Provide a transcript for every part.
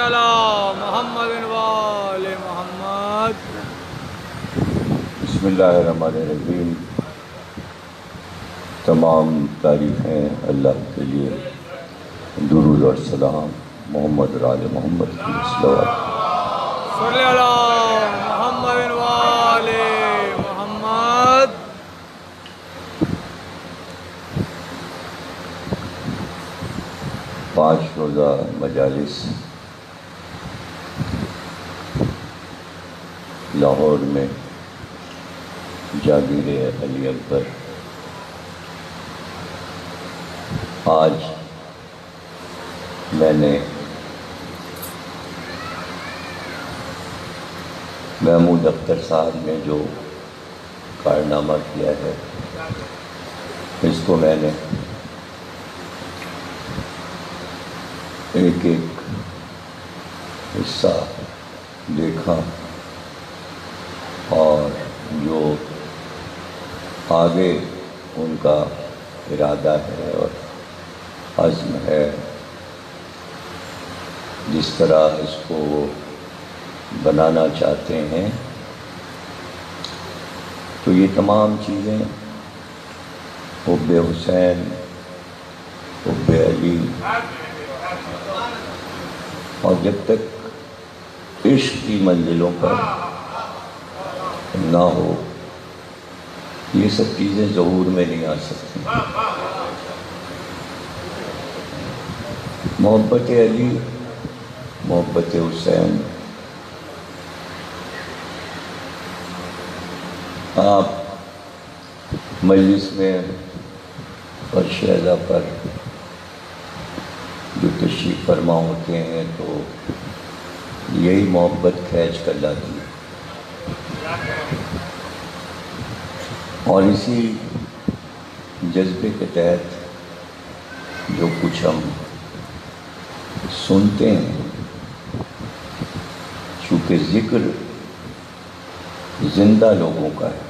علی محمد وآل محمد۔ بسم اللہ الرحمن الرحیم۔ تمام تعریفیں اللہ کے لیے، درود اور سلام محمد اور آل محمد کی صلوات۔ صلی علی محمد وآل محمد۔ 5 روزہ مجالس لاہور میں جاگیر علی اکبر، آج میں نے محمود اختر صاحب نے جو کارنامہ کیا ہے، اس کو میں نے ایک ایک حصہ دیکھا، اور جو آگے ان کا ارادہ ہے اور عزم ہے، جس طرح اس کو وہ بنانا چاہتے ہیں، تو یہ تمام چیزیں حب حسین، حب علی، اور جب تک عشق کی منزلوں پر نہ ہو، یہ سب چیزیں ظہور میں نہیں آ سکتی۔ محبت علی، محبت حسین، آپ مجلس میں فرش اعلیٰ پر جو تشریف فرما ہوتے ہیں تو یہی محبت کھینچ کر لاتی ہے، اور اسی جذبے کے تحت جو کچھ ہم سنتے ہیں، چونکہ ذکر زندہ لوگوں کا ہے،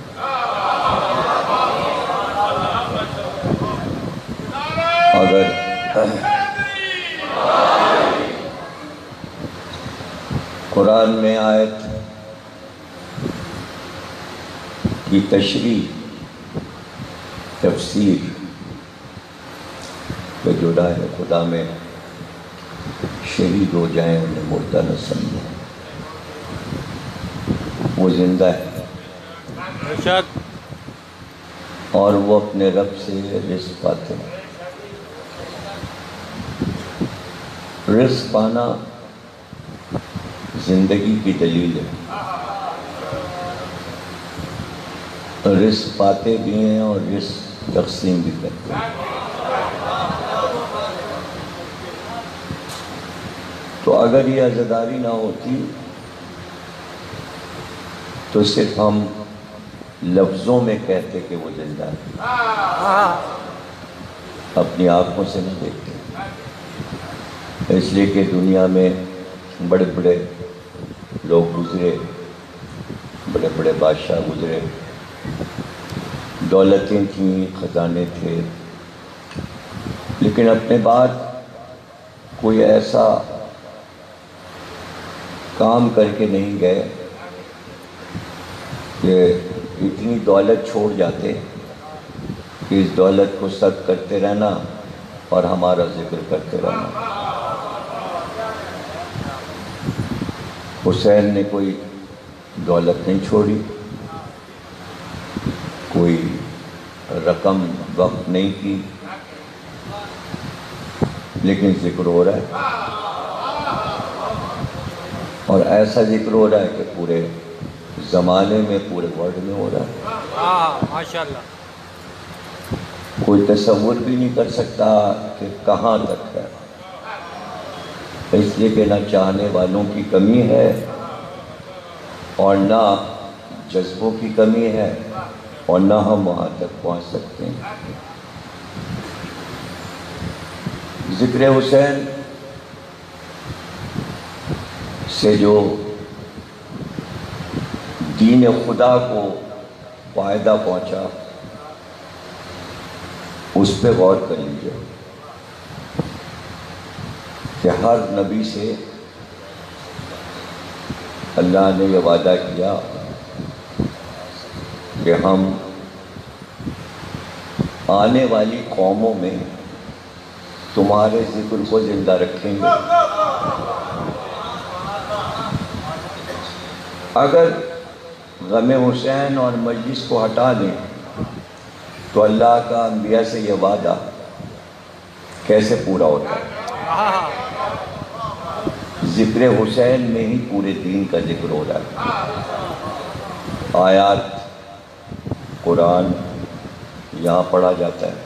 اگر قرآن میں آیت کی تشریح، تفسیر پہ جو راہ خدا میں شہید ہو جائیں، انہیں مردہ نہ سمجھیں، وہ زندہ ہے اور وہ اپنے رب سے رزق پاتے ہیں۔ رزق پانا زندگی کی دلیل ہے، رزق پاتے بھی ہیں اور رزق تقسیم بھی کرتے ہیں۔ تو اگر یہ عزاداری نہ ہوتی تو صرف ہم لفظوں میں کہتے کہ وہ زندہ ہے، اپنی آنکھوں سے نہیں دیکھتے، اس لیے کہ دنیا میں بڑے بڑے لوگ گزرے، بڑے بڑے بادشاہ گزرے، دولتیں تھیں، خزانے تھے، لیکن اپنے بعد کوئی ایسا کام کر کے نہیں گئے کہ اتنی دولت چھوڑ جاتے کہ اس دولت کو صدق کرتے رہنا اور ہمارا ذکر کرتے رہنا۔ حسین نے کوئی دولت نہیں چھوڑی، کوئی رقم وقف نہیں کی، لیکن ذکر ہو رہا ہے، اور ایسا ذکر ہو رہا ہے کہ پورے زمانے میں، پورے ورلڈ میں ہو رہا ہے۔ ماشاءاللہ۔ کوئی تصور بھی نہیں کر سکتا کہ کہاں تک ہے، اس لیے کہ نہ چاہنے والوں کی کمی ہے اور نہ جذبوں کی کمی ہے، اور نہ ہم وہاں تک پہنچ سکتے ہیں۔ ذکر حسین سے جو دین خدا کو فائدہ پہنچا، اس پہ غور کر لیجیے کہ ہر نبی سے اللہ نے یہ وعدہ کیا کہ ہم آنے والی قوموں میں تمہارے ذکر کو زندہ رکھیں گے۔ اگر غم حسین اور مجلس کو ہٹا دیں تو اللہ کا انبیاء سے یہ وعدہ کیسے پورا ہوتا ہے؟ ذکر حسین میں ہی پورے دین کا ذکر ہو رہا ہے۔ آیات قرآن یہاں پڑھا جاتا ہے،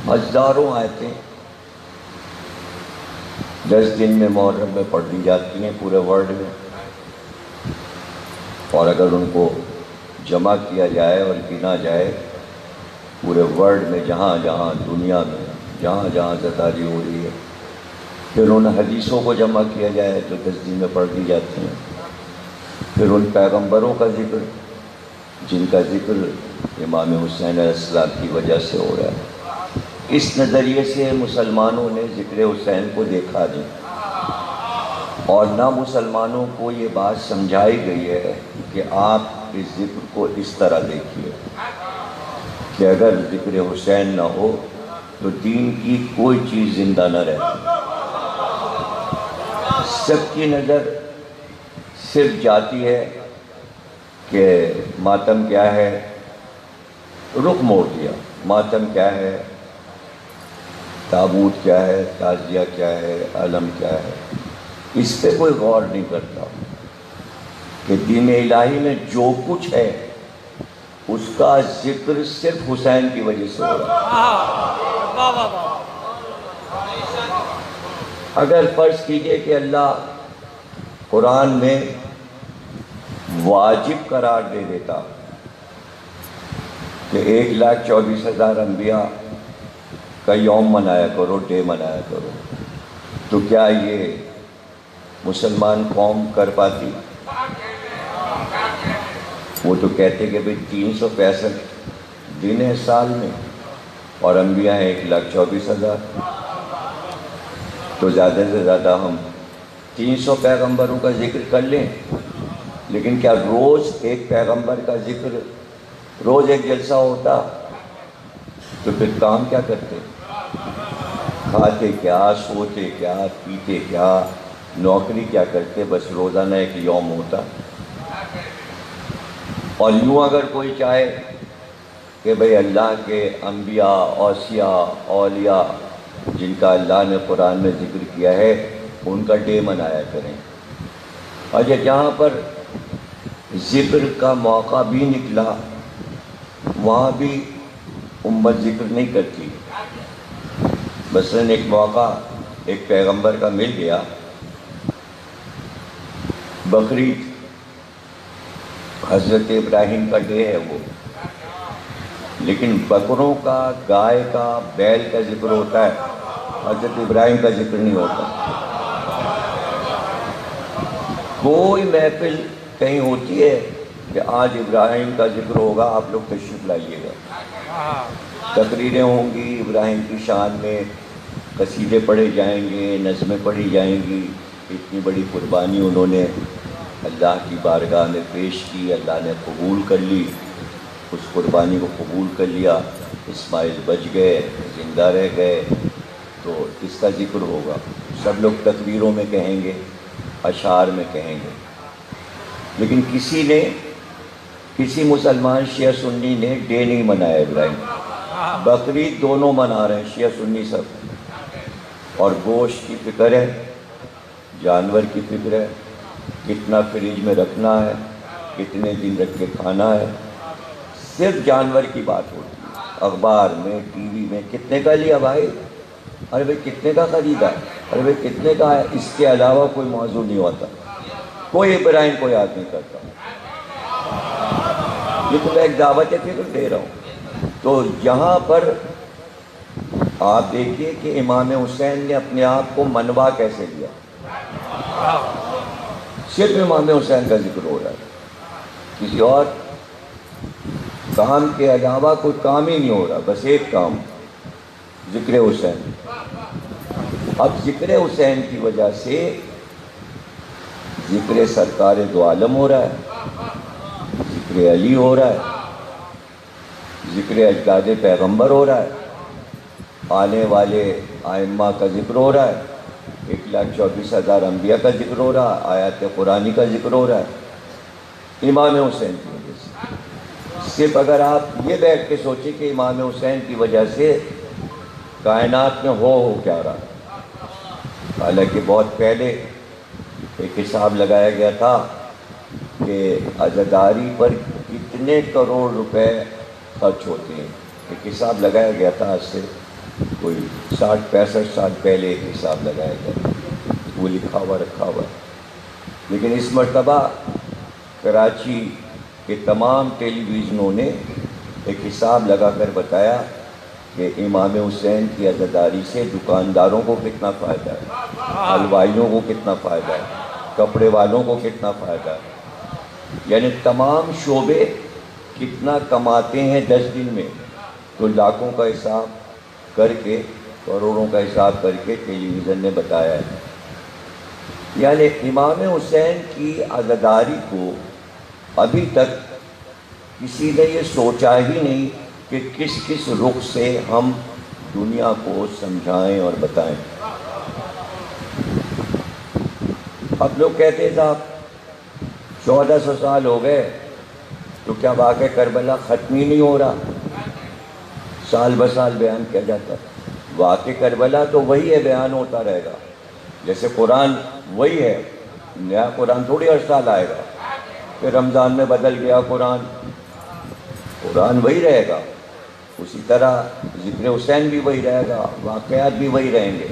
ہزاروں آیتیں 10 دن میں محرم میں پڑھ دی جاتی ہیں پورے ورلڈ میں، اور اگر ان کو جمع کیا جائے اور گنا جائے پورے ورلڈ میں جہاں جہاں دنیا میں جہاں جہاں زداری ہو رہی ہے، پھر ان حدیثوں کو جمع کیا جائے جو 10 دن میں پڑھ دی جاتی ہیں، پھر ان پیغمبروں کا ذکر جن کا ذکر امام حسین علیہ السلام کی وجہ سے ہو رہا ہے۔ اس نظریے سے مسلمانوں نے ذکر حسین کو دیکھا نہیں، اور نہ مسلمانوں کو یہ بات سمجھائی گئی ہے کہ آپ اس ذکر کو اس طرح دیکھیے کہ اگر ذکر حسین نہ ہو تو دین کی کوئی چیز زندہ نہ رہتی۔ سب کی نظر صرف جاتی ہے کہ ماتم کیا ہے، رخ موڑ دیا، ماتم کیا ہے، تابوت کیا ہے، تعزیہ کیا ہے، علم کیا ہے، اس پہ کوئی غور نہیں کرتا کہ دین الہی میں جو کچھ ہے اس کا ذکر صرف حسین کی وجہ سے ہو رہا ہے۔ اگر فرض کیجئے کہ اللہ قرآن میں واجب قرار دے دیتا کہ 1,24,000 انبیاء کا یوم منایا کرو، ڈے منایا کرو، تو کیا یہ مسلمان قوم کر پاتی؟ وہ تو کہتے کہ بھئی 365 دن ہے سال میں اور انبیاء ہیں 1,24,000، تو زیادہ سے زیادہ ہم 300 پیغمبروں کا ذکر کر لیں، لیکن کیا روز ایک پیغمبر کا ذکر، روز ایک جلسہ ہوتا تو پھر کام کیا کرتے؟ کھاتے کیا، سوتے کیا، پیتے کیا، نوکری کیا کرتے؟ بس روزانہ ایک یوم ہوتا۔ اور یوں اگر کوئی چاہے کہ بھئی اللہ کے انبیاء، اوصیاء، اولیاء جن کا اللہ نے قرآن میں ذکر کیا ہے ان کا ڈے منایا کریں، اور جہاں پر ذکر کا موقع بھی نکلا وہاں بھی امت ذکر نہیں کرتی۔ مثلاً ایک موقع ایک پیغمبر کا مل گیا، بقرعید حضرت ابراہیم کا ڈے ہے وہ، لیکن بکروں کا، گائے کا، بیل کا ذکر ہوتا ہے، حضرت ابراہیم کا ذکر نہیں ہوتا۔ کوئی محفل کہیں ہوتی ہے کہ آج ابراہیم کا ذکر ہوگا، آپ لوگ تشریف لائیے گا، تقریریں ہوں گی ابراہیم کی شان میں، قصیدے پڑھے جائیں گے، نظمیں پڑھی جائیں گی، اتنی بڑی قربانی انہوں نے اللہ کی بارگاہ میں پیش کی، اللہ نے قبول کر لی، اس قربانی کو قبول کر لیا، اسماعیل بچ گئے، زندہ رہ گئے، تو اس کا ذکر ہوگا، سب لوگ تکبیروں میں کہیں گے، اشعار میں کہیں گے، لیکن کسی مسلمان شیعہ سنی نے ڈے نہیں منایا ابراہیم۔ بقرعید دونوں منا رہے ہیں، شیعہ سنی سب، اور گوشت کی فکر ہے، جانور کی فکر ہے، کتنا فریج میں رکھنا ہے، کتنے دن رکھ کے کھانا ہے، صرف جانور کی بات ہوتی ہے، اخبار میں، ٹی وی میں، کتنے کا لیا بھائی، ارے بھائی کتنے کا خریدا، ارے بھائی کتنے کا ہے، اس کے علاوہ کوئی موضوع نہیں ہوتا، کوئی ابراہیم کو یاد نہیں کرتا۔ یہ تو میں ایک دعوت فکر دے رہا ہوں۔ تو یہاں پر آپ دیکھیے کہ امام حسین نے اپنے آپ کو منوا کیسے لیا، صرف امام حسین کا ذکر ہو رہا ہے، کسی اور کام کے علاوہ کوئی کام ہی نہیں ہو رہا، بس ایک کام، ذکر حسین۔ اب ذکر حسین کی وجہ سے ذکر سرکار دو عالم ہو رہا ہے، ذکر علی ہو رہا ہے، ذکر اجداد پیغمبر ہو رہا ہے، آنے والے ائمہ کا ذکر ہو رہا ہے، 1,24,000 انبیاء کا ذکر ہو رہا ہے، آیات قرآنی کا ذکر ہو رہا ہے امام حسین کی وجہ سے۔ صرف اگر آپ یہ بیٹھ کے سوچیں کہ امام حسین کی وجہ سے کائنات میں ہو کیا رہا، حالانکہ بہت پہلے ایک حساب لگایا گیا تھا کہ عزاداری پر کتنے کروڑ روپے خرچ ہوتے ہیں، ایک حساب لگایا گیا تھا، آج سے کوئی 60-65 سال پہلے ایک حساب لگایا گیا تھا، وہ لکھا ہوا رکھا ہوا ہے۔ لیکن اس مرتبہ کراچی کے تمام ٹیلی ویژنوں نے ایک حساب لگا کر بتایا کہ امام حسین کی عزاداری سے دکانداروں کو کتنا فائدہ ہے، حلوائیوں کو کتنا فائدہ ہے، کپڑے والوں کو کتنا فائدہ ہے، یعنی تمام شعبے کتنا کماتے ہیں 10 دن میں، تو لاکھوں کا حساب کر کے، کروڑوں کا حساب کر کے ٹیلی ویژن نے بتایا ہے۔ یعنی امام حسین کی عزاداری کو ابھی تک کسی نے یہ سوچا ہی نہیں کہ کس کس رخ سے ہم دنیا کو سمجھائیں اور بتائیں۔ اب لوگ کہتے ہیں صاحب 1400 سال ہو گئے تو کیا واقعہ کربلا ختم ہی نہیں ہو رہا، سال بسال بیان کیا جاتا ہے۔ واقعہ کربلا تو وہی ہے، بیان ہوتا رہے گا، جیسے قرآن وہی ہے، نیا قرآن تھوڑی ہر سال آئے گا، پھر رمضان میں بدل گیا قرآن وہی رہے گا۔ اسی طرح ذکر حسین بھی وہی رہے گا، واقعات بھی وہی رہیں گے،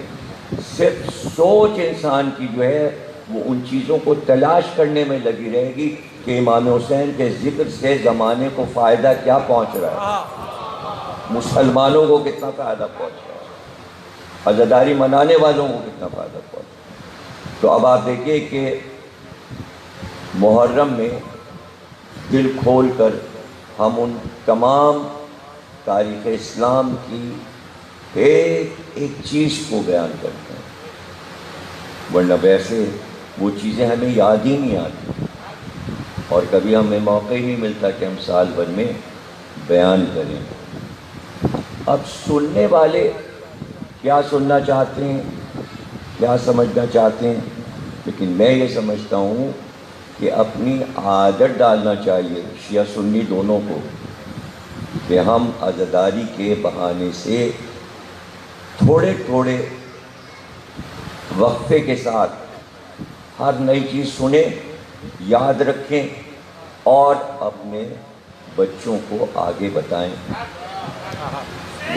صرف سوچ انسان کی جو ہے وہ ان چیزوں کو تلاش کرنے میں لگی رہے گی کہ امام حسین کے ذکر سے زمانے کو فائدہ کیا پہنچ رہا ہے، مسلمانوں کو کتنا فائدہ پہنچ رہا ہے، عزاداری منانے والوں کو کتنا فائدہ پہنچ رہا ہے۔ تو اب آپ دیکھیے کہ محرم میں دل کھول کر ہم ان تمام تاریخ اسلام کی ایک ایک چیز کو بیان کرتے ہیں، ورنہ ویسے وہ چیزیں ہمیں یاد ہی نہیں آتی، اور کبھی ہمیں موقع ہی نہیں ملتا کہ ہم سال بھر میں بیان کریں۔ اب سننے والے کیا سننا چاہتے ہیں، کیا سمجھنا چاہتے ہیں، لیکن میں یہ سمجھتا ہوں کہ اپنی عادت ڈالنا چاہیے شیعہ سنی دونوں کو کہ ہم عزاداری کے بہانے سے تھوڑے تھوڑے وقفے کے ساتھ ہر نئی چیز سنیں، یاد رکھیں اور اپنے بچوں کو آگے بتائیں،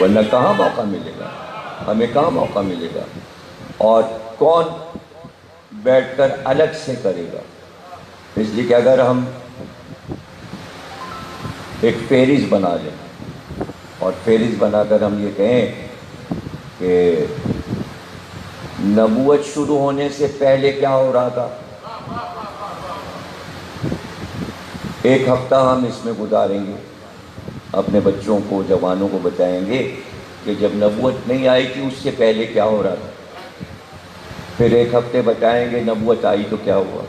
ورنہ کہاں موقع ملے گا، ہمیں کہاں موقع ملے گا، اور کون بیٹھ کر الگ سے کرے گا۔ اس لیے کہ اگر ہم ایک فہرست بنا لیں اور فہرست بنا کر ہم یہ کہیں کہ نبوت شروع ہونے سے پہلے کیا ہو رہا تھا، ایک ہفتہ ہم اس میں گزاریں گے، اپنے بچوں کو، جوانوں کو بتائیں گے کہ جب نبوت نہیں آئی تھی اس سے پہلے کیا ہو رہا تھا، پھر ایک ہفتے بتائیں گے نبوت آئی تو کیا ہوا،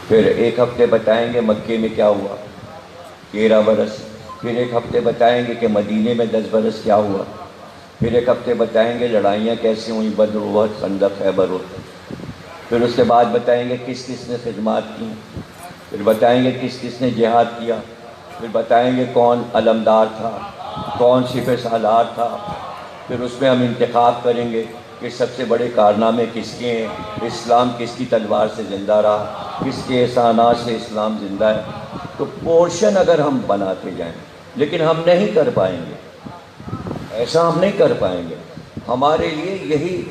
پھر ایک ہفتے بتائیں گے مکے میں کیا ہوا 13 برس، پھر ایک ہفتے بتائیں گے کہ مدینے میں 10 برس کیا ہوا، پھر ایک ہفتے بتائیں گے لڑائیاں کیسے ہوئیں، بدر، احد، خندق، خیبر، پھر اس کے بعد بتائیں گے کس کس نے خدمات کی، پھر بتائیں گے کس کس نے جہاد کیا، پھر بتائیں گے کون علمدار تھا، کون سپہ سالار تھا، پھر اس میں ہم انتخاب کریں گے کہ سب سے بڑے کارنامے کس کے ہیں، اسلام کس کی تلوار سے زندہ رہا، کس کے احسانات سے اسلام زندہ ہے۔ تو پورشن اگر ہم بناتے جائیں، لیکن ہم نہیں کر پائیں گے، ایسا ہم نہیں کر پائیں گے۔ ہمارے لیے یہی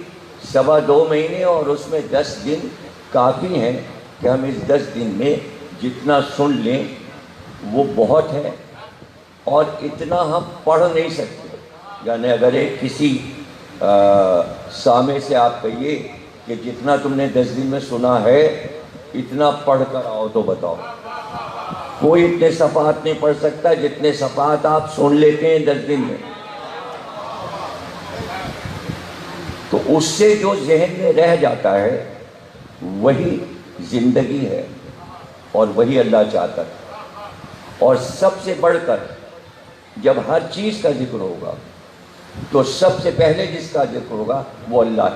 2.25 مہینے اور اس میں 10 دن کافی ہیں کہ ہم اس 10 دن میں جتنا سن لیں وہ بہت ہے، اور اتنا ہم پڑھ نہیں سکتے۔ یعنی اگر ایک کسی سامع سے آپ کہیے کہ جتنا تم نے 10 دن میں سنا ہے اتنا پڑھ کر آؤ تو بتاؤ، کوئی اتنے صفحات نہیں پڑھ سکتا جتنے صفحات آپ سن لیتے ہیں 10 دن میں۔ تو اس سے جو ذہن میں رہ جاتا ہے وہی زندگی ہے اور وہی اللہ چاہتا ہے۔ اور سب سے بڑھ کر جب ہر چیز کا ذکر ہوگا تو سب سے پہلے جس کا ذکر ہوگا وہ اللہ ہے،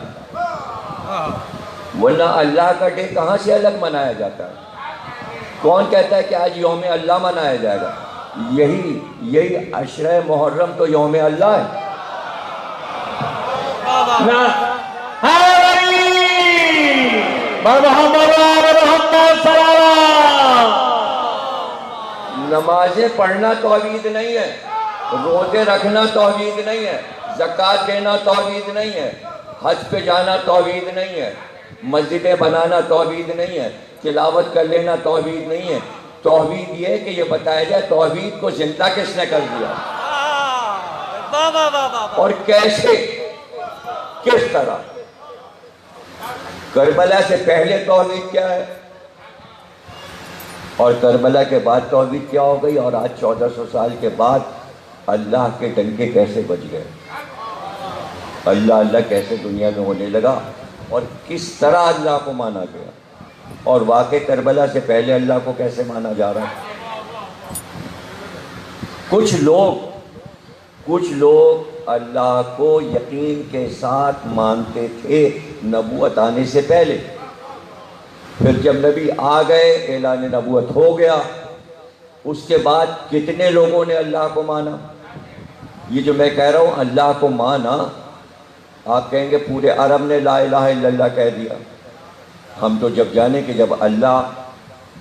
ورنہ اللہ کا ڈے کہاں سے الگ منایا جاتا ہے؟ کون کہتا ہے کہ آج یوم اللہ منایا جائے گا؟ یہی عشرہ محرم تو یوم اللہ ہے۔ نمازیں پڑھنا توحید نہیں ہے، روزے رکھنا توحید نہیں ہے، زکوٰۃ دینا توحید نہیں ہے، حج پہ جانا توحید نہیں ہے، مسجدیں بنانا توحید نہیں ہے، تلاوت کر لینا توحید نہیں ہے۔ توحید یہ ہے کہ یہ بتایا جائے توحید کو زندہ کس نے کر دیا اور کیسے، کس طرح۔ کربلا سے پہلے توحید کیا ہے اور کربلا کے بعد توحید کیا ہو گئی، اور آج 1400 سال کے بعد اللہ کے ڈنکے کیسے بج گئے، اللہ اللہ کیسے دنیا میں ہونے لگا اور کس طرح اللہ کو مانا گیا، اور واقع کربلا سے پہلے اللہ کو کیسے مانا جا رہا ہے۔ کچھ لوگ اللہ کو یقین کے ساتھ مانتے تھے نبوت آنے سے پہلے، پھر جب نبی آ گئے، اعلان نبوت ہو گیا، اس کے بعد کتنے لوگوں نے اللہ کو مانا؟ یہ جو میں کہہ رہا ہوں اللہ کو مانا، آپ کہیں گے پورے عرب نے لا الہ الا اللہ کہہ دیا۔ ہم تو جب جانے کہ جب اللہ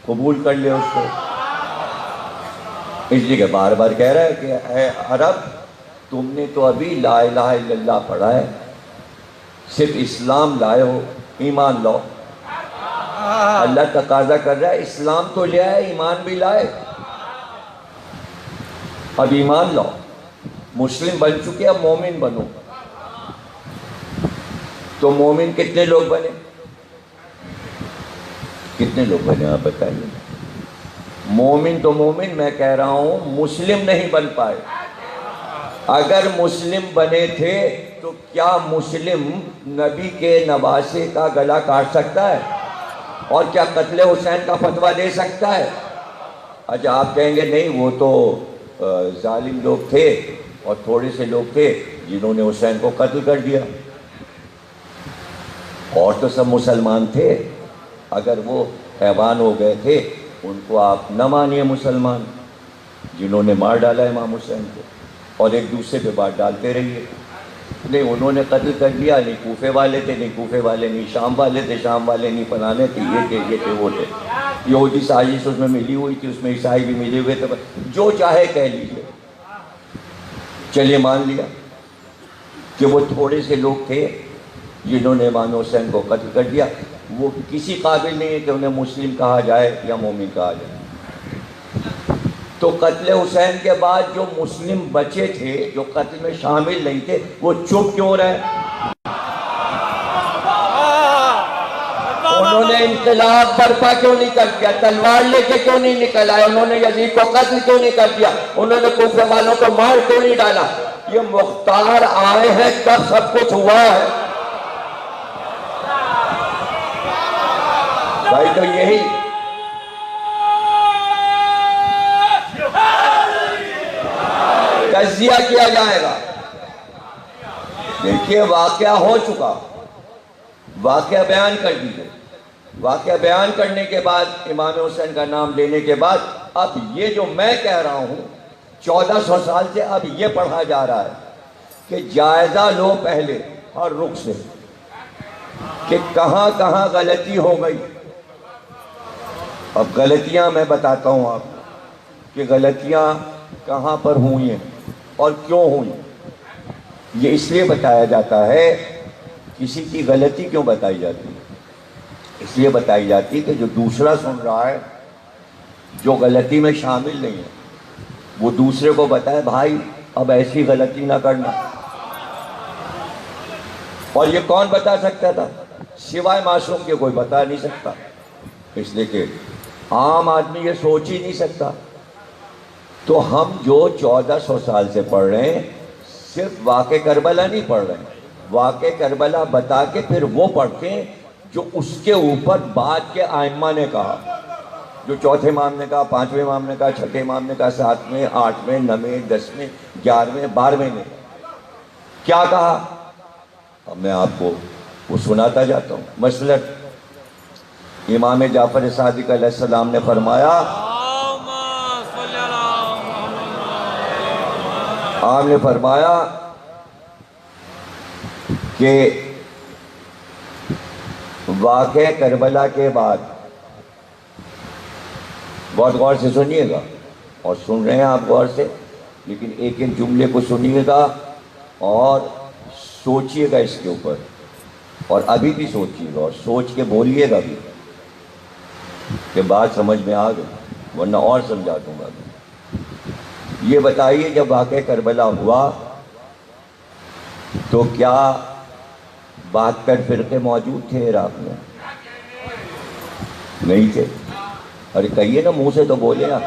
قبول کر لے اس کو، اس لیے کہ بار بار کہہ رہا ہے کہ اے عرب، تم نے تو ابھی لا الہ الا اللہ پڑھا ہے، صرف اسلام لائے ہو، ایمان لاؤ۔ اللہ تقاضا کر رہا ہے اسلام تو لے آئے، ایمان بھی لائے، اب ایمان لاؤ، مسلم بن چکے، اب مومن بنو۔ تو مومن کتنے لوگ بنے؟ کتنے لوگ بنے آپ بتائیے؟ مومن تو مومن، میں کہہ رہا ہوں مسلم نہیں بن پائے۔ اگر مسلم بنے تھے تو کیا مسلم نبی کے نواسے کا گلا کاٹ سکتا ہے اور کیا قتل حسین کا فتویٰ دے سکتا ہے؟ اچھا آپ کہیں گے نہیں، وہ تو ظالم لوگ تھے اور تھوڑے سے لوگ تھے جنہوں نے حسین کو قتل کر دیا، اور تو سب مسلمان تھے۔ اگر وہ حیوان ہو گئے تھے ان کو آپ نہ مانیے مسلمان، جنہوں نے مار ڈالا امام حسین کو، اور ایک دوسرے پہ بات ڈالتے رہیے، نہیں انہوں نے قتل کر دیا، نہیں کوفے والے تھے، نہیں کوفے والے، نہیں شام والے تھے، شام والے نہیں فلانے تھے، یہ تھے وہ تھے، یہودی سازش اس میں ملی ہوئی تھی، اس میں عیسائی بھی ملے ہوئے تھے، جو چاہے کہہ لیجیے۔ چلیے مان لیا کہ وہ تھوڑے سے لوگ تھے جنہوں نے امام حسین کو قتل کر دیا، وہ کسی قابل نہیں ہے کہ انہیں مسلم کہا جائے یا مومن کہا جائے۔ تو قتل حسین کے بعد جو مسلم بچے تھے جو قتل میں شامل نہیں تھے وہ چپ کیوں رہے؟ انہوں نے انقلاب برپا کیوں نہیں کر دیا؟ تلوار لے کے کیوں نہیں نکل آئے؟ انہوں نے یزید کو قتل کیوں نہیں کر دیا؟ انہوں نے کوفے والوں کو مار کیوں نہیں ڈالا؟ یہ مختار آئے ہیں تب سب کچھ ہوا ہے بھائی۔ تو یہی تجزیہ کیا جائے گا۔ دیکھیے واقعہ ہو چکا، واقعہ بیان کر دیجئے، واقعہ بیان کرنے کے بعد امام حسین کا نام لینے کے بعد اب یہ جو میں کہہ رہا ہوں 1400 سال سے اب یہ پڑھا جا رہا ہے کہ جائزہ لو پہلے ہر رخ سے کہ کہاں کہاں غلطی ہو گئی۔ اب غلطیاں میں بتاتا ہوں آپ کو کہ غلطیاں کہاں پر ہوئی ہیں اور کیوں ہوئی۔ یہ اس لیے بتایا جاتا ہے، کسی کی غلطی کیوں بتائی جاتی ہے؟ اس لیے بتائی جاتی ہے کہ جو دوسرا سن رہا ہے جو غلطی میں شامل نہیں ہے وہ دوسرے کو بتائے بھائی اب ایسی غلطی نہ کرنا۔ اور یہ کون بتا سکتا تھا؟ سوائے معصوم کے کوئی بتا نہیں سکتا، اس لیے کہ عام آدمی یہ سوچ ہی نہیں سکتا۔ تو ہم جو 1400 سال سے پڑھ رہے ہیں صرف واقع کربلا نہیں پڑھ رہے ہیں، واقع کربلا بتا کے پھر وہ پڑھتے ہیں جو اس کے اوپر بعد کے ائمہ نے کہا، جو چوتھے امام نے کہا، پانچویں امام نے کہا، چھٹے امام نے کہا، ساتویں، آٹھویں، نویں، دسویں، گیارہویں، بارہویں نے کیا کہا، اب میں آپ کو وہ سناتا جاتا ہوں. مثلا امام جعفر صادق علیہ السلام نے فرمایا، آپ نے فرمایا کہ واقعہ کربلا کے بعد، بہت غور سے سنیے گا، اور سن رہے ہیں آپ غور سے، لیکن ایک ایک جملے کو سنیے گا اور سوچئے گا اس کے اوپر، اور ابھی بھی سوچئے گا اور سوچ کے بولیے گا بھی کہ بات سمجھ میں آ گئی، ورنہ اور سمجھا دوں گا. یہ بتائیے جب واقعہ کربلا ہوا تو کیا 72 فرقے موجود تھے عراق میں؟ نہیں تھے. ارے کہیے نا، منہ سے تو بولے آپ،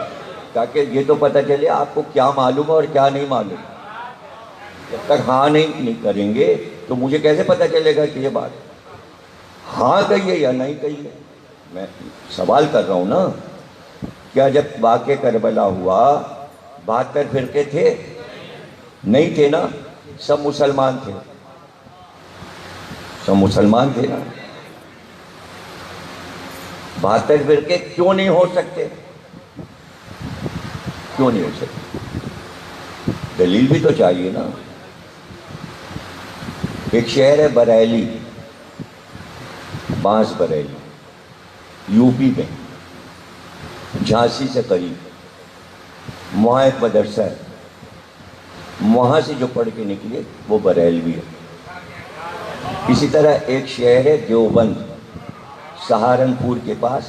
تاکہ یہ تو پتہ چلے آپ کو کیا معلوم ہے اور کیا نہیں معلوم. جب تک ہاں نہیں کریں گے تو مجھے کیسے پتہ چلے گا کہ یہ بات ہاں کہیے یا نہیں کہیے. میں سوال کر رہا ہوں نا، کیا جب واقعہ کربلا ہوا 72 فرقے تھے؟ نہیں تھے نا، سب مسلمان تھے، سب مسلمان تھے نا. 72 فرقے کیوں نہیں ہو سکتے؟ کیوں نہیں ہو سکتے؟ دلیل بھی تو چاہیے نا. ایک شہر ہے بریلی، بانس بریلی، یو پی میں، جھانسی سے قریب. وہاں ایک مدرسہ ہے، وہاں سے جو پڑھ کے نکلے وہ بریلوی ہے. اسی طرح ایک شہر ہے دیوبند، سہارنپور کے پاس.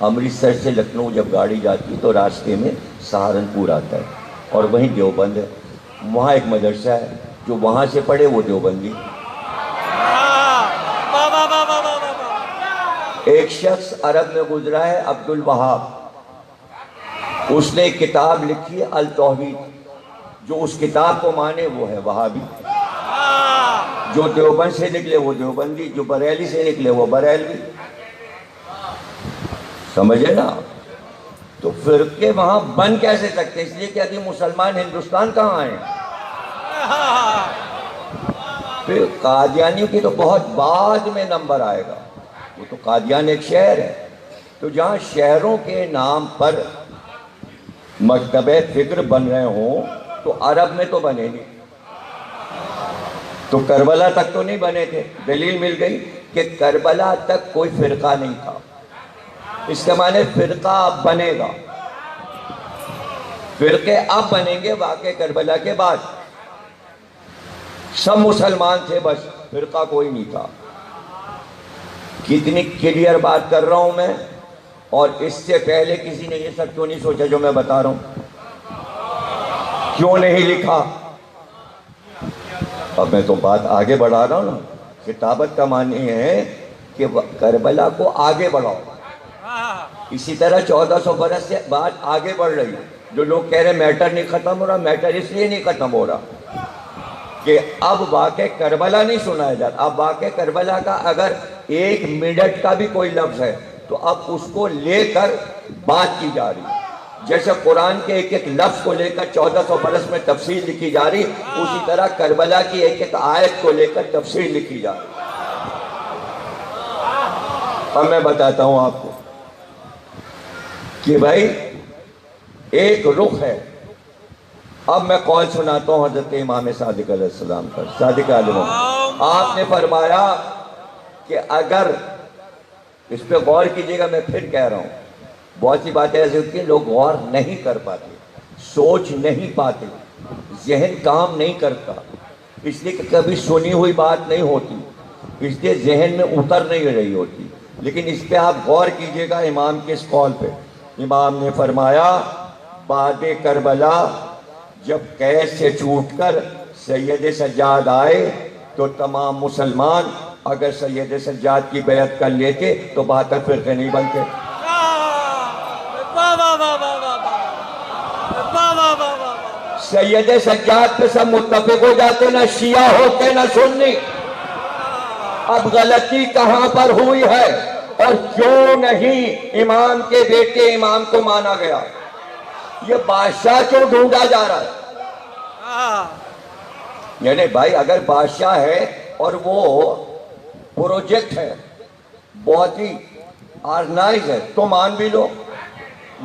امرتسر سے لکھنؤ جب گاڑی جاتی ہے تو راستے میں سہارنپور آتا ہے، اور وہیں دیوبند ہے. وہاں ایک مدرسہ ہے، جو وہاں سے پڑھے وہ دیوبندی. ایک شخص عرب میں گزرا ہے، عبد الوہاب، اس نے ایک کتاب لکھی ہے التوحید. جو اس کتاب کو مانے وہ ہے وہابی، جو دیوبند سے نکلے وہ دیوبندی، جو بریلی سے نکلے وہ بریلوی. سمجھے نا؟ تو فرقے وہاں بن کیسے سکتے؟ اس لیے کہ ابھی مسلمان ہندوستان کہاں آئے. پھر قادیانیوں کی تو بہت بعد میں نمبر آئے گا. وہ تو قادیان ایک شہر ہے، تو جہاں شہروں کے نام پر مکتبہ فکر بن رہے ہوں تو عرب میں تو بنے نہیں. تو کربلا تک تو نہیں بنے تھے. دلیل مل گئی کہ کربلا تک کوئی فرقہ نہیں تھا. اس کے معنی فرقہ اب بنے گا. فرقے اب بنیں گے واقعہ کربلا کے بعد. سب مسلمان تھے، بس فرقہ کوئی نہیں تھا. کتنی کلیئر بات کر رہا ہوں میں. اور اس سے پہلے کسی نے یہ سب کیوں نہیں سوچا جو میں بتا رہا ہوں؟ کیوں نہیں لکھا؟ اب میں تو بات آگے بڑھا رہا ہوں نا. کتابت کا معنی ہے کہ کربلا کو آگے بڑھاؤ. اسی طرح 1400 برس سے بات آگے بڑھ رہی ہے. جو لوگ کہہ رہے ہیں میٹر نہیں ختم ہو رہا، میٹر اس لیے نہیں ختم ہو رہا کہ اب واقع کربلا نہیں سنایا جاتا. اب واقع کربلا کا اگر 1 منٹ کا بھی کوئی لفظ ہے تو اب اس کو لے کر بات کی جا رہی ہے. جیسے قرآن کے ایک ایک لفظ کو لے کر 1400 برس میں تفسیر لکھی جا رہی، اسی طرح کربلا کی ایک ایک آیت کو لے کر تفسیر لکھی جا رہی. اب میں بتاتا ہوں آپ کو کہ بھائی ایک رخ ہے. اب میں قول سناتا ہوں حضرت امام صادق علیہ السلام پر. صادق علیہ آپ نے فرمایا کہ اگر اس پہ غور کیجئے گا، میں پھر کہہ رہا ہوں، بہت سی باتیں ایسی ہوتی ہیں لوگ غور نہیں کر پاتے، سوچ نہیں پاتے، ذہن کام نہیں کرتا، اس لیے کہ کبھی سنی ہوئی بات نہیں ہوتی، اس لیے ذہن میں اتر نہیں رہی ہوتی. لیکن اس پہ آپ غور کیجئے گا امام کے اس قول پہ. امام نے فرمایا بعد کربلا جب قید سے چھوٹ کر سید سجاد آئے تو تمام مسلمان اگر سید سجاد کی بیعت کر لیتے تو 72 فرقے نہیں بنتے. سید سجاد پہ سب متفق ہو جاتے، نہ شیعہ ہوتے نہ سنی. اب غلطی کہاں پر ہوئی ہے اور کیوں نہیں امام کے بیٹے امام کو مانا گیا؟ یہ بادشاہ کیوں ڈھونڈا جا رہا ہے؟ یعنی بھائی اگر بادشاہ ہے اور وہ پروجیکٹ ہے بہت ہی آرگنائز ہے تو مان بھی لو.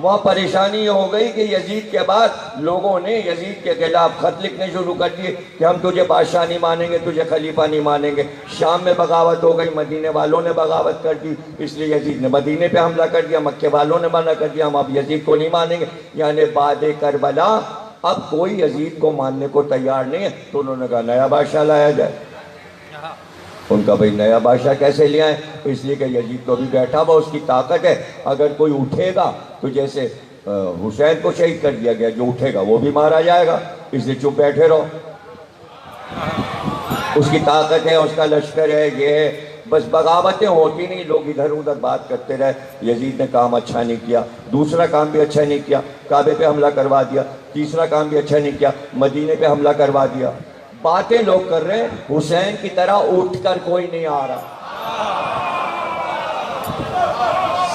وہاں پریشانی یہ ہو گئی کہ یزید کے بعد لوگوں نے یزید کے خلاف خط لکھنے شروع کر دیے کہ ہم تجھے بادشاہ نہیں مانیں گے، تجھے خلیفہ نہیں مانیں گے. شام میں بغاوت ہو گئی، مدینے والوں نے بغاوت کر دی، اس لیے یزید نے مدینے پہ حملہ کر دیا. مکے والوں نے منع کر دیا ہم اب یزید کو نہیں مانیں گے. یعنی بعد کربلا اب کوئی یزید کو ماننے کو تیار نہیں ہے، تو انہوں نے کہا نیا بادشاہ لایا جائے. ان کا بھئی نیا بادشاہ کیسے لے آئیں؟ اس لیے کہ یزید تو بھی بیٹھا ہوا، اس کی طاقت ہے، اگر کوئی اٹھے گا تو جیسے حسین کو شہید کر دیا گیا، جو اٹھے گا وہ بھی مارا جائے گا، اس لیے چپ بیٹھے رہو. اس کی طاقت ہے، اس کا لشکر ہے، یہ ہے. بس بغاوتیں ہوتی نہیں، لوگ ادھر ادھر بات کرتے رہے. یزید نے کام اچھا نہیں کیا، دوسرا کام بھی اچھا نہیں کیا، کعبے پہ حملہ کروا دیا. تیسرا کام بھی اچھا نہیں کیا، مدینے پہ حملہ کروا دیا. باتیں لوگ کر رہے ہیں، حسین کی طرح اٹھ کر کوئی نہیں آ رہا،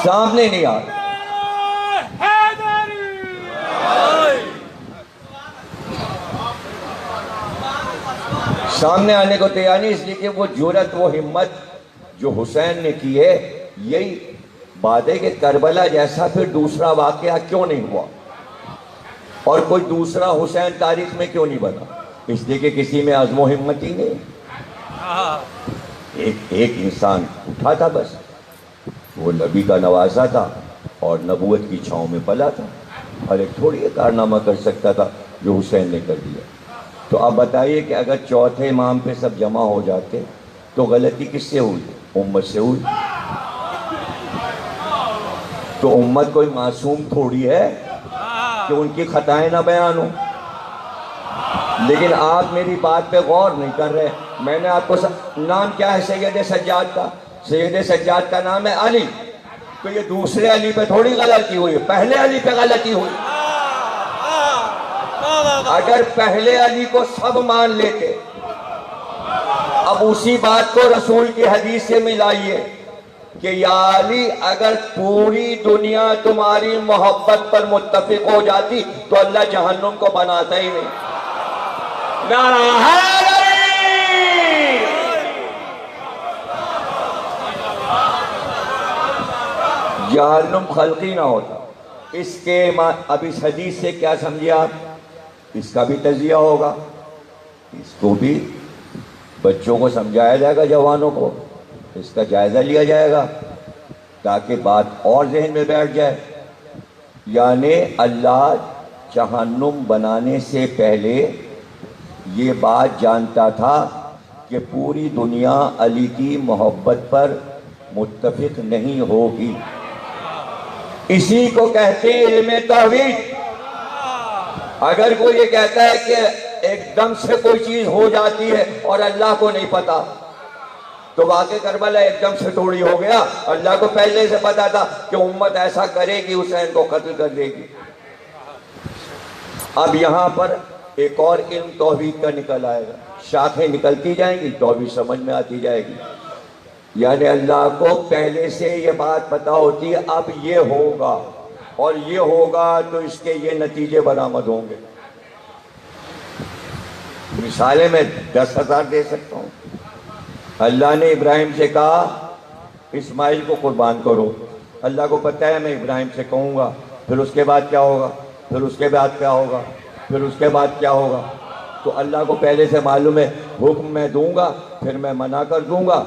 سامنے نہیں آ رہا. سامنے آنے کو تیار نہیں، اس لیے کہ وہ جرأت، وہ ہمت جو حسین نے کی ہے، یہی بات ہے کہ کربلا جیسا پھر دوسرا واقعہ کیوں نہیں ہوا اور کوئی دوسرا حسین تاریخ میں کیوں نہیں بنا؟ اس لیے کہ کسی میں عزم و ہمت ہی نہیں. ایک انسان اٹھا تھا، بس وہ نبی کا نوازا تھا اور نبوت کی چھاؤں میں پلا تھا، اور ایک تھوڑی یہ کارنامہ کر سکتا تھا جو حسین نے کر دیا. تو اب بتائیے کہ اگر چوتھے امام پہ سب جمع ہو جاتے تو غلطی کس سے ہوئی؟ امت سے ہوئی. تو امت کوئی معصوم تھوڑی ہے کہ ان کی خطائیں نہ بیان ہوں. لیکن آپ میری بات پہ غور نہیں کر رہے. میں نے آپ کو نام کیا ہے سید سجاد کا؟ سید سجاد کا نام ہے علی. تو یہ دوسرے علی پہ تھوڑی غلطی ہوئی، پہلے علی پہ غلطی ہوئی. اگر پہلے علی کو سب مان لیتے، اب اسی بات کو رسول کی حدیث سے ملائیے کہ یا علی اگر پوری دنیا تمہاری محبت پر متفق ہو جاتی تو اللہ جہنم کو بناتا ہی نہیں. جہنم خلقی نہ ہوتا. اس کے اب اس حدیث سے کیا سمجھے آپ؟ اس کا بھی تجزیہ ہوگا، اس کو بھی بچوں کو سمجھایا جائے گا، جوانوں کو اس کا جائزہ لیا جائے گا تاکہ بات اور ذہن میں بیٹھ جائے. یعنی اللہ جہنم بنانے سے پہلے یہ بات جانتا تھا کہ پوری دنیا علی کی محبت پر متفق نہیں ہوگی. اسی کو کہتے ہیں علم توحید. اگر کوئی یہ کہتا ہے کہ ایک دم سے کوئی چیز ہو جاتی ہے اور اللہ کو نہیں پتا، تو واقع کربلا ایک دم سے تھوڑی ہو گیا. اللہ کو پہلے سے پتا تھا کہ امت ایسا کرے گی، حسین کو قتل کر دے گی. اب یہاں پر ایک اور علم توحید کا نکل آئے گا، شاخیں نکلتی جائیں گی، توحید سمجھ میں آتی جائے گی. یعنی اللہ کو پہلے سے یہ بات پتا ہوتی ہے اب یہ ہوگا اور یہ ہوگا تو اس کے یہ نتیجے برآمد ہوں گے. مثالیں میں 10,000 دے سکتا ہوں. اللہ نے ابراہیم سے کہا اسماعیل کو قربان کرو. اللہ کو پتہ ہے میں ابراہیم سے کہوں گا، پھر اس کے بعد کیا ہوگا، پھر اس کے بعد کیا ہوگا، پھر اس کے بعد کیا ہوگا. تو اللہ کو پہلے سے معلوم ہے حکم میں دوں گا، پھر میں منع کر دوں گا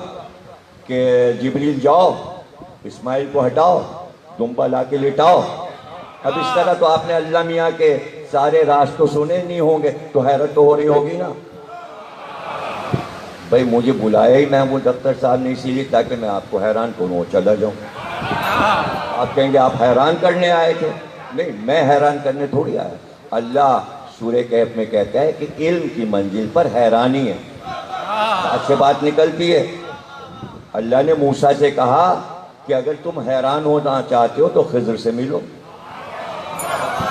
کہ جبریل جاؤ اسماعیل کو ہٹاؤ، دمبا لا کے لٹاؤ. اب اس طرح تو آپ نے اللہ میاں کے سارے راز تو سنے نہیں ہوں گے، تو حیرت تو ہو رہی ہوگی نا. بھائی مجھے بلایا ہی محمود اختر صاحب نے اسی لیے تاکہ میں آپ کو حیران کروں، چلا جاؤں. آپ کہیں گے آپ حیران کرنے آئے تھے. نہیں، میں حیران کرنے تھوڑی آیا. اللہ سورہ کہف میں کہتا ہے کہ علم کی منزل پر حیرانی ہے. اچھی بات نکلتی ہے. اللہ نے موسیٰ سے کہا کہ اگر تم حیران ہونا چاہتے ہو تو خضر سے ملو.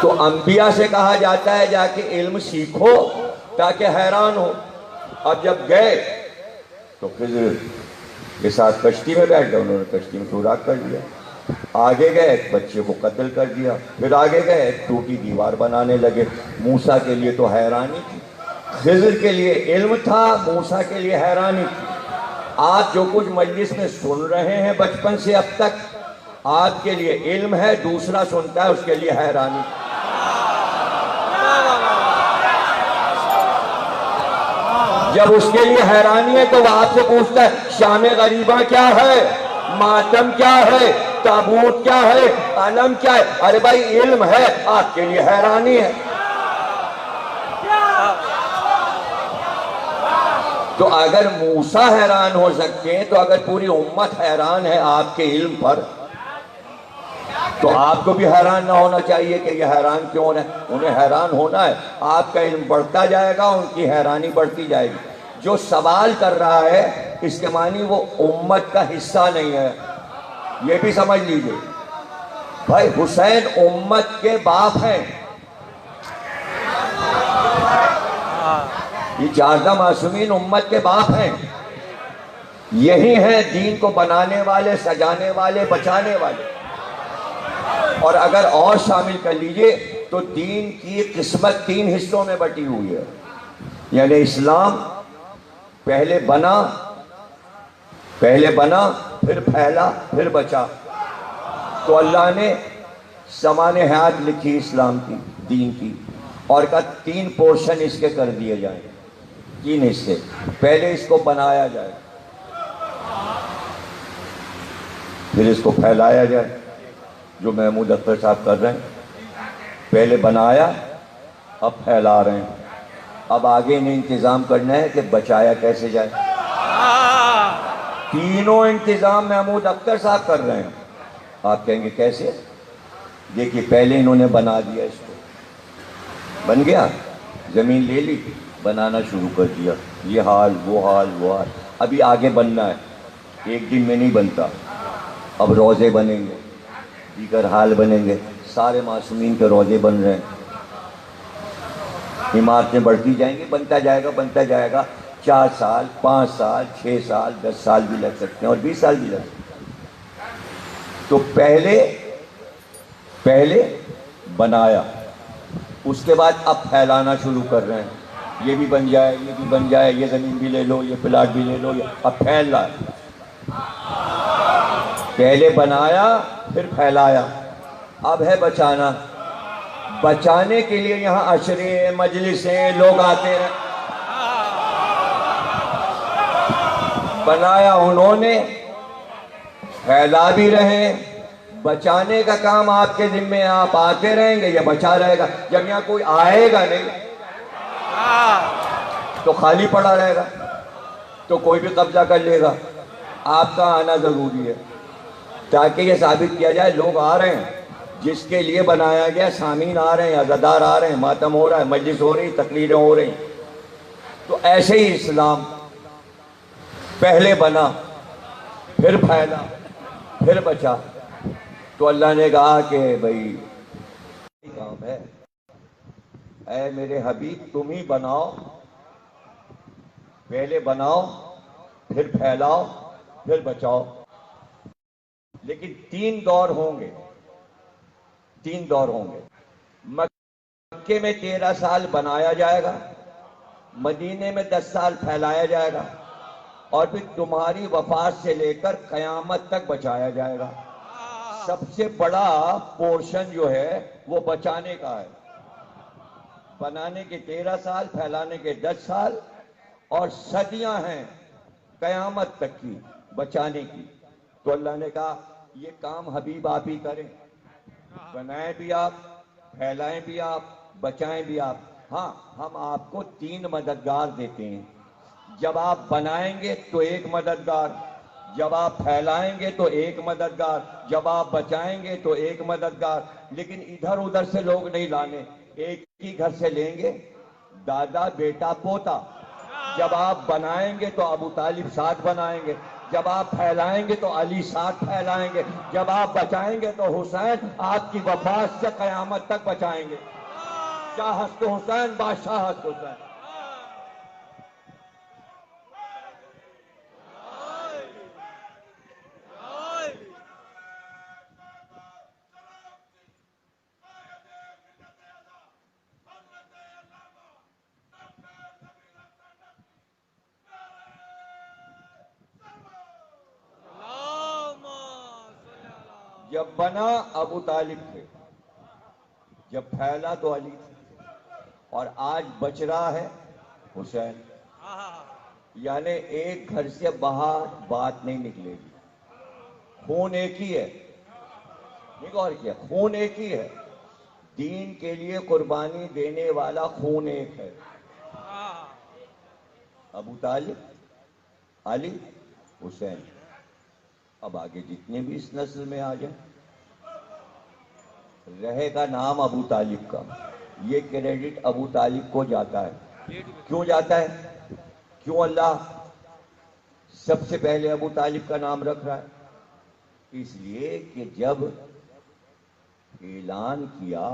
تو انبیاء سے کہا جاتا ہے جا کے علم سیکھو تاکہ حیران ہو. اب جب گئے تو خضر کے ساتھ کشتی میں بیٹھ گئے، انہوں نے کشتی میں سوراخ کر دیا، آگے گئے ایک بچے کو قتل کر دیا، پھر آگے گئے ایک ٹوٹی دیوار بنانے لگے۔ موسیٰ کے لیے تو حیرانی تھی، خضر کے لیے علم تھا، موسیٰ کے لیے حیرانی تھی۔ آپ جو کچھ مجلس میں سن رہے ہیں بچپن سے اب تک، آپ کے لیے علم ہے، دوسرا سنتا ہے اس کے لیے حیرانی۔ جب اس کے لیے حیرانی ہے تو وہ آپ سے پوچھتا ہے شام غریبہ کیا ہے، ماتم کیا ہے، تابوت کیا ہے، علم کیا ہے؟ ارے بھائی علم ہے، آپ کے لیے حیرانی ہے۔ تو اگر موسیٰ حیران ہو سکتے ہیں تو اگر پوری امت حیران ہے آپ کے علم پر، تو آپ کو بھی حیران نہ ہونا چاہیے کہ یہ حیران کیوں ہے؟ انہیں حیران ہونا ہے، آپ کا علم بڑھتا جائے گا، ان کی حیرانی بڑھتی جائے گی۔ جو سوال کر رہا ہے اس کے معنی وہ امت کا حصہ نہیں ہے، یہ بھی سمجھ لیجئے۔ بھائی حسین امت کے باپ ہیں، یہ 14 معصومین امت کے باپ ہیں، یہی ہیں دین کو بنانے والے، سجانے والے، بچانے والے۔ اور اگر اور شامل کر لیجئے تو دین کی قسمت 3 حصوں میں بٹی ہوئی ہے، یعنی اسلام پہلے بنا پھر پھیلا پھر بچا۔ تو اللہ نے سامان حیات لکھی اسلام کی، دین کی، اور کہا 3 پورشن اس کے کر دیے جائیں، 3 حصے۔ پہلے اس کو بنایا جائے، پھر اس کو پھیلایا جائے، جو محمود اختر صاحب کر رہے ہیں۔ پہلے بنایا، اب پھیلا رہے ہیں، اب آگے انہیں انتظام کرنا ہے کہ بچایا کیسے جائے۔ تینوں انتظام محمود اختر صاحب کر رہے ہیں۔ آپ کہیں گے کیسے؟ دیکھیے پہلے انہوں نے بنا دیا، اس کو بن گیا، زمین لے لی، بنانا شروع کر دیا، یہ حال وہ حال وہ حال۔ ابھی آگے بننا ہے، ایک دن میں نہیں بنتا، اب روضے بنیں گے، دیگر حال بنیں گے، سارے معصومین کے روضے بن رہے ہیں، عمارتیں بڑھتی جائیں گی، بنتا جائے گا۔ 4 سال 5 سال 6 سال 10 سال بھی لگ سکتے ہیں اور 20 سال بھی لگ سکتے ہیں۔ تو پہلے بنایا، اس کے بعد اب پھیلانا شروع کر رہے ہیں، یہ بھی بن جائے، یہ بھی بن جائے، یہ زمین بھی لے لو، یہ پلاٹ بھی لے لو، اب پھیل رہا ہے۔ پہلے بنایا پھر پھیلایا، اب ہے بچانا۔ بچانے کے لیے یہاں عشرے مجلسیں لوگ آتے ہیں، بنایا انہوں نے، پھیلا بھی رہے، بچانے کا کام آپ کے ذمے، آپ آتے رہیں گے یا بچا رہے گا؟ جب یہاں کوئی آئے گا نہیں تو خالی پڑا رہے گا، تو کوئی بھی قبضہ کر لے گا۔ آپ کا آنا ضروری ہے تاکہ یہ ثابت کیا جائے لوگ آ رہے ہیں، جس کے لیے بنایا گیا، سامعین آ رہے ہیں، عزادار آ رہے ہیں، ماتم ہو رہا ہے، مجلس ہو رہی، تقریریں ہو رہی۔ تو ایسے ہی اسلام پہلے بنا، پھر پھیلا، پھر بچا۔ تو اللہ نے کہا کہ بھئی کام ہے، اے میرے حبیب تم ہی بناؤ، پہلے بناؤ پھر پھیلاؤ پھر بچاؤ۔ لیکن 3 دور ہوں گے، 3 دور ہوں گے۔ مکے میں 13 سال بنایا جائے گا، مدینے میں 10 سال پھیلایا جائے گا، اور پھر تمہاری وفات سے لے کر قیامت تک بچایا جائے گا۔ سب سے بڑا پورشن جو ہے وہ بچانے کا ہے۔ بنانے کے 13 سال، پھیلانے کے 10 سال، اور صدیاں ہیں قیامت تک کی بچانے کی۔ تو اللہ نے کہا یہ کام حبیب آپ ہی کریں، بنائیں بھی آپ، پھیلائیں بھی آپ، بچائیں بھی آپ۔ ہاں ہم آپ کو 3 مددگار دیتے ہیں، جب آپ بنائیں گے تو 1 مددگار، جب آپ پھیلائیں گے تو 1 مددگار، جب آپ بچائیں گے تو 1 مددگار۔ لیکن ادھر ادھر سے لوگ نہیں لانے، ایک ہی گھر سے لیں گے، دادا بیٹا پوتا۔ جب آپ بنائیں گے تو ابو طالب ساتھ بنائیں گے، جب آپ پھیلائیں گے تو علی ساتھ پھیلائیں گے، جب آپ بچائیں گے تو حسین آپ کی وفات سے قیامت تک بچائیں گے۔ شاہ ہست حسین، بادشاہ ہست حسین۔ جب بنا ابو طالب تھے، جب پھیلا تو علی تھے، اور آج بچ رہا ہے حسین. یعنی ایک گھر سے باہر بات نہیں نکلے گی. خون ایک ہی ہے، نہیں غور کیا؟ خون ایک ہی ہے. دین کے لیے قربانی دینے والا خون ایک ہے. ابو طالب، علی، حسین. اب آگے جتنے بھی اس نسل میں آ جائیں، رہے گا نام ابو طالب کا. یہ کریڈٹ ابو طالب کو جاتا ہے. کیوں جاتا ہے؟ کیوں اللہ سب سے پہلے ابو طالب کا نام رکھ رہا ہے؟ اس لیے کہ جب اعلان کیا